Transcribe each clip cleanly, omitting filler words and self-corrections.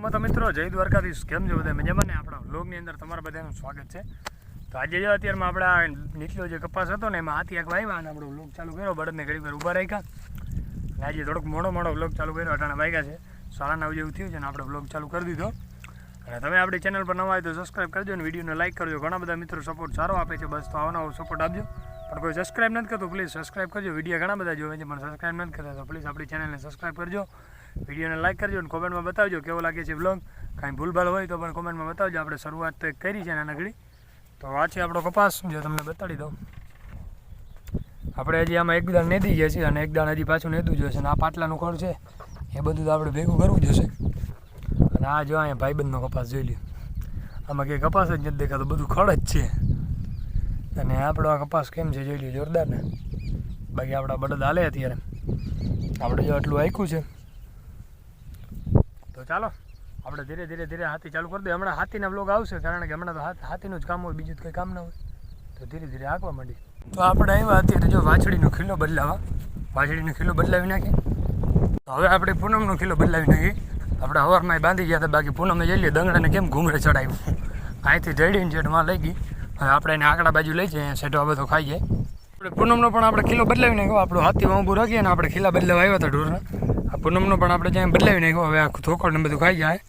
તો મિત્રો જય દ્વારકાધીશ કેમ છો બધા મજામાં ને આપણા વ્લોગની અંદર તમારા બધાનું સ્વાગત છે. તો આજે જો અત્યારમાં આપણે આ નીચલો જે કપાસ હતો ને એમાં હાથી એક વાવ્યા અને આપણો વ્લોગ ચાલુ કર્યો. બળદને ઘડી વાર ઊભા રાખ્યા અને આજે થોડોક મોડો વ્લોગ ચાલુ કર્યો. અટાણા વાગ્યા છે 9:30 જેવું થયું છે ને આપણે વ્લોગ ચાલુ કરી દીધો. અને તમે આપણી ચેનલ પર નવા હોય તો સબસ્ક્રાઈબ કરજો અને વિડીયોને લાઈક કરજો. ઘણા બધા મિત્રો સપોર્ટ સારો આપે છે, બસ તો આવો સપોર્ટ આપજો. પણ કોઈ સબસ્ક્રાઈબ નથી કરતું પ્લીઝ સબસ્ક્રાઈબ કરજો. વિડીયો ઘણા બધા જોવે છે પણ સબસ્ક્રાઈબ નથી કરતા તો પ્લીઝ આપણી ચેનલને સબસ્ક્રાઈબ કરજો, વિડીયોને લાઈક કરજો અને કોમેન્ટમાં બતાવજો કેવો લાગે છે વ્લોગ. કાંઈ ભૂલભાલ હોય તો પણ કોમેન્ટમાં બતાવજો. આપણે શરૂઆત તો એક કરી છે નાના ઘડી. તો આ છે આપણો કપાસ, જો તમને બતાડી દઉં. આપણે હજી આમાં એક દાણ નેદી ગયા છીએ અને એક દાણ હજી પાછું નેદવું જોઈશે. અને આ પાટલાનું ખડ છે એ બધું તો આપણે ભેગું કરવું જોઈશે. અને આ જો અહીંયા ભાઈબંધનો કપાસ જોઈ લ્યો, આમાં કંઈ કપાસ જ નથી દેખાતો, બધું ખડ જ છે. અને આપણો આ કપાસ કેમ છે જોઈ લ્યો, જોરદાર ને. બાકી આપણા બળદ હાલે અત્યારે, આપણે જો આટલું આખ્યું છે. તો ચાલો આપણે ધીરે ધીરે હાથી ચાલુ કરી દઈએ. હમણાં હાથીના બ્લોગ આવશે કારણ કે હમણાં તો હાથીનું જ કામ હોય, બીજું કંઈ કામ ના હોય. તો ધીરે ધીરે આંકવા માંડી. તો આપણે આવ્યા અત્યારે જો વાછડીનો ખીલો બદલાવા, વાછડીનો ખીલો બદલાવી નાખીએ. તો હવે આપણે પૂનમનો ખીલો બદલાવી નાખીએ. આપણે હવારમાં બાંધી ગયા હતા, બાકી પૂનમે જઈ લઈએ દંગડાને કેમ ઘૂમરે ચડાવ્યું. અહીંથી ઢળીને જેટમાં લઈ ગઈ. હવે આપણે એને આંકડા બાજુ લઈ જઈએ, સેટો આ બધો ખાઈ જાય. આપણે પૂનમનો પણ આપણે ખીલો બદલાવી નાખ્યો. આપણું હાથીમાં ઊભું રાખીએ ને આપણે ખીલા બદલાવા આવ્યા હતા ઢોરના. આ પૂનમનો પણ આપણે જ્યાં બદલાવી નાખ્યો. હવે આખું થોકડ ને બધું ખાઈ જાય.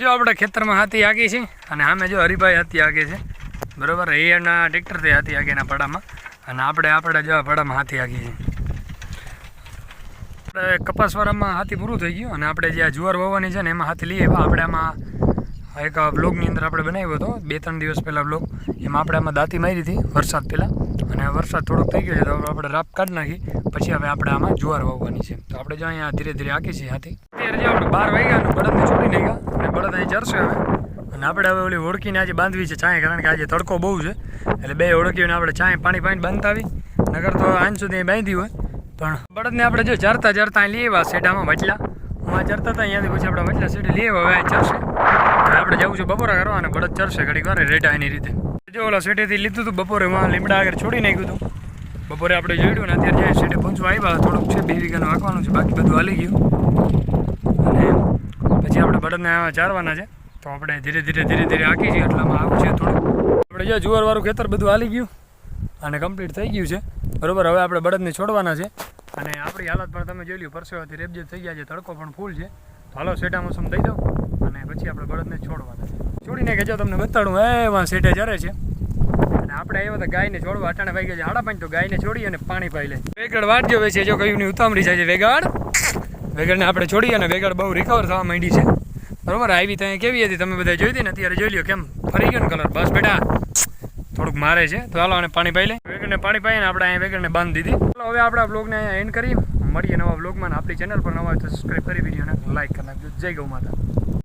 જો આપણે ખેતરમાં હાથી આગી છે અને આમે જો હરિભાઈ હાથી આગે છે, બરાબર. એના ટ્રેક્ટરથી હાથી આગે એના પડામાં અને આપણે જો પડામાં હાથી આગી છે. આપણે કપાસવાળામાં હાથી પૂરું થઈ ગયું અને આપણે જે આ જુવાર વાવવાની છે ને એમાં હાથી લઈએ. આપણે આમાં એક બ્લોગની અંદર આપણે બનાવ્યો હતો 2-3 દિવસ પહેલાં બ્લોગ. એમાં આપણે આમાં દાંતી મારી હતી વરસાદ પહેલાં, અને વરસાદ થોડોક થઈ ગયો છે તો આપણે રાપ કાઢી નાખી. પછી હવે આપણે આમાં જુવાર વાવવાની છે. તો આપણે જો અહીંયા ધીરે ધીરે આંકી છીએ હાથી. અત્યારે જે આપણે 12 વાગ્યા બળદને છોડી નાખ્યા અને બળદ અહીં ચરશે હવે. અને આપણે હવે ઓલી ઓળખીને આજે બાંધવી છે છાંય, કારણ કે આજે તડકો બહુ છે. એટલે બે ઓળખીને આપણે છાંય પાણી બાંધતા આવી, નગર તો આજ સુધી બાંધી હોય. પણ બળદને આપણે જો ચરતા અહીં લઈ આવ્યા સેડામાં વચલા. હું આ ચરતા હતા અહીંયાથી, પછી આપણે વચલા સેડે લઈ આવ્યા. હવે અહીં ચરશે. આપણે જવું છે બપોરા કરવા અને બળદ ચરશે ઘડીક વાર રેટા એની રીતે. જો ઓલા સેટેથી લીધું હતું બપોરે, માં લીમડા આગળ છોડી નાખ્યું હતું. બપોરે આપણે જોયું ને અત્યારે જ્યાં સેટે પહોંચવા આવ્યા, થોડુંક છે 2 વીઘાનું વાંકવાનું છે, બાકી બધું હાલી ગયું. અને પછી આપણે બળદને ચારવાના છે. તો આપણે ધીરે ધીરે આંકી છીએ એટલામાં આવું છે થોડું. આપણે જો જુવારવાળું ખેતર બધું હાલી ગયું અને કમ્પ્લીટ થઈ ગયું છે, બરાબર. હવે આપણે બળદને છોડવાના છે અને આપણી હાલત પણ તમે જોઈ લ્યો, પરસેવાથી રેબજેબ થઈ ગયા છે, તડકો પણ ફૂલ છે. તો હાલો સેટા મોસમ દઈ દઉં અને પછી આપણે બળદને છોડવાના છે. છોડીને કે જો તમને બતાડું એમાં સેટે ચરે છે. અને આપણે આવ્યા હતા ગાયને છોડવા, અટાણે વાગ્યા છે 5:30. તો ગાયને છોડી અને પાણી પાઈ લે. વેગડ વાટ જોવે છે, જો કયું ની ઉતામળી જાય છે વેગડને આપણે છોડી અને વેગડ બહુ રિકવર થવા માંડી છે, બરાબર. આવી તો કેવી હતી તમે બધા જોઈ હતી ને, અત્યારે જોઈ લ્યો કેમ ફરી ગયો ને કલર. બસ બેટા થોડુંક મારે છે. તો હાલો અને પાણી પાઈ લે. વેગડને પાણી પાઈને આપણે અહીંયા વેગડને બાંધી દીધી. ચાલો હવે આપણે બ્લોગને અહીંયા એન્ડ કરીએ. મળીએ નવા બ્લોગમાં. આપણી ચેનલ પર નવા હોય તો સબસ્ક્રાઈબ કરી વિડીયોને લાઈક કરી નાખજો. જય ગૌ માતા.